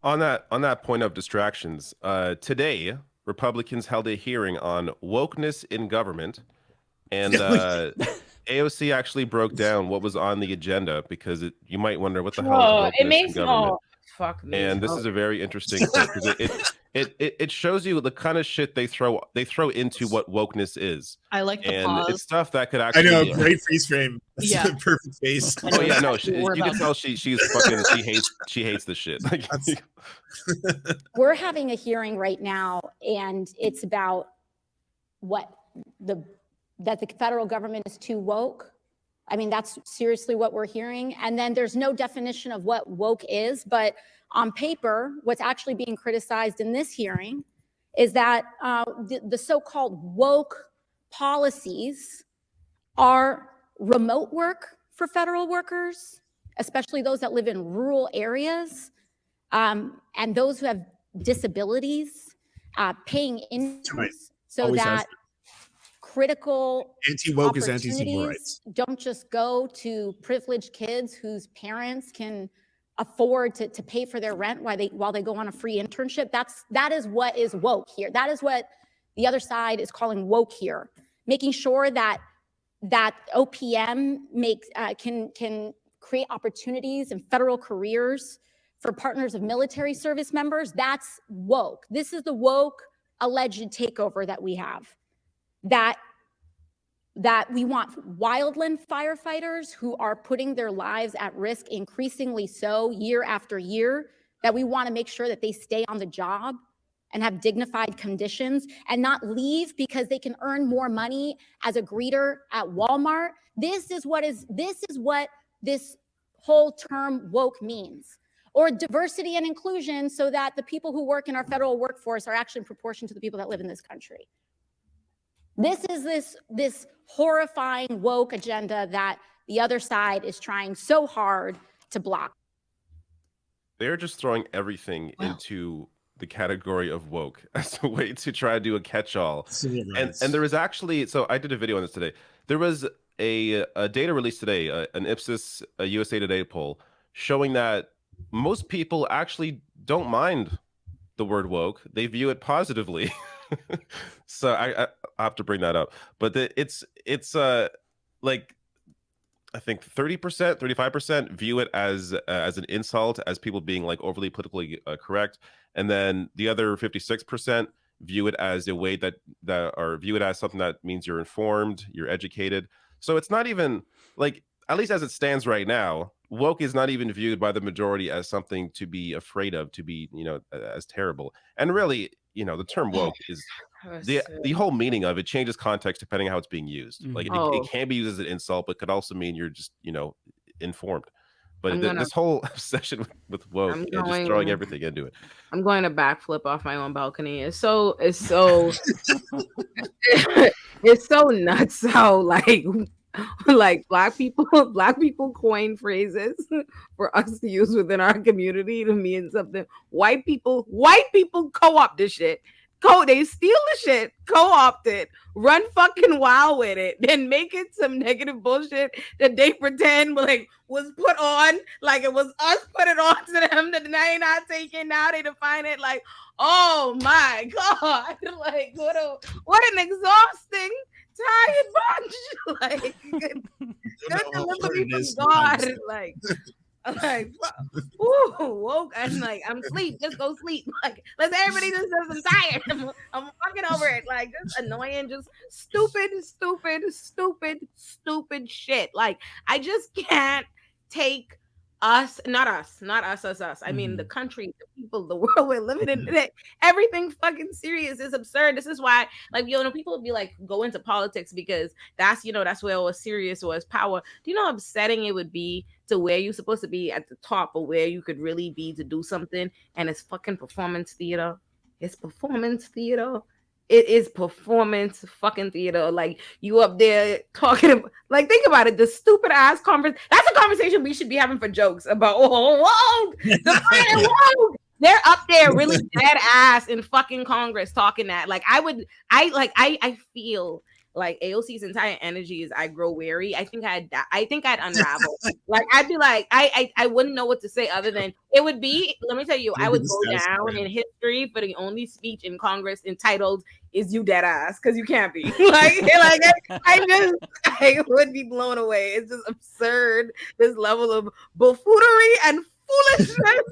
On that point of distractions, today Republicans held a hearing on wokeness in government, and AOC actually broke down what was on the agenda because you might wonder what the hell is It wokeness in makes government. fuck me. And this is a very interesting clip because it shows you the kind of shit they throw into what wokeness is. I like the and pause. It's stuff that could actually. I know, great freeze frame. That's Yeah. the perfect face. Oh yeah, no, you can tell she's fucking she hates this shit. We're having a hearing right now, and it's about that the federal government is too woke. I mean, that's seriously what we're hearing. And then there's no definition of what woke is, but on paper, what's actually being criticized in this hearing is that the so-called woke policies are remote work for federal workers, especially those that live in rural areas, and those who have disabilities, paying incomes so Always that critical anti-woke is anti-civil rights. Don't just go to privileged kids whose parents can afford to pay for their rent while they go on a free internship. That is what is woke here. That is what the other side is calling woke here. Making sure that OPM can create opportunities and federal careers for partners of military service members. That's woke. This is the woke alleged takeover that we have. That we want wildland firefighters who are putting their lives at risk, increasingly so year after year, that we want to make sure that they stay on the job and have dignified conditions and not leave because they can earn more money as a greeter at Walmart. This is what this whole term woke means. Or diversity and inclusion, so that the people who work in our federal workforce are actually in proportion to the people that live in this country. This is this horrifying woke agenda that the other side is trying so hard to block. They're just throwing everything into the category of woke as a way to try to do a catch-all. And there was actually, so I did a video on this today. There was a data released today, an Ipsos USA Today poll, showing that most people actually don't mind the word woke. They view it positively. So I have to bring that up. But it's like, I think 30%, 35% view it as an insult, as people being like overly politically correct. And then the other 56% view it as a way that or view it as something that means you're informed, you're educated. So it's not even like, at least as it stands right now, woke is not even viewed by the majority as something to be afraid of, to be, as terrible. And really, the term woke is the whole meaning of it changes context depending on how it's being used. Like it can be used as an insult, but could also mean you're just, informed. But this whole obsession with woke and just throwing everything into it. I'm going to backflip off my own balcony. It's so it's so nuts how like black people coin phrases for us to use within our community to mean something. White people co-opt this shit. They steal the shit, co-opt it, run fucking wild with it, then make it some negative bullshit that they pretend was put on, like it was us put it on to them, that now you're not taking. Now they define it like, oh my God, like what an exhausting, tired bunch. Like good delivery from God. Ooh, woke. I'm like, I'm sleep. Just go sleep. Like, let's everybody just says I'm tired. I'm fucking over it. Like, just annoying, just stupid shit. Like, I just can't take us. I mean, the country, the people, the world we're living in. Everything fucking serious is absurd. This is why, people would be like, go into politics because that's where it was serious, was power. Do you know how upsetting it would be to where you're supposed to be at the top, or where you could really be to do something, and it's fucking performance theater? It's performance theater. It is performance fucking theater. Like, you up there talking about, like, think about it, the stupid ass conference. That's a conversation we should be having for jokes about. Whoa, the whoa. They're up there really dead ass in fucking Congress talking that. Like, I feel like AOC's entire energy is I grow weary. I think I'd unravel. Like I'd be like, I wouldn't know what to say other than it would be, let me tell you, I would go down in history for the only speech in Congress entitled "Is You Dead Ass?" Because you can't be. I would be blown away. It's just absurd, this level of buffoonery and foolishness.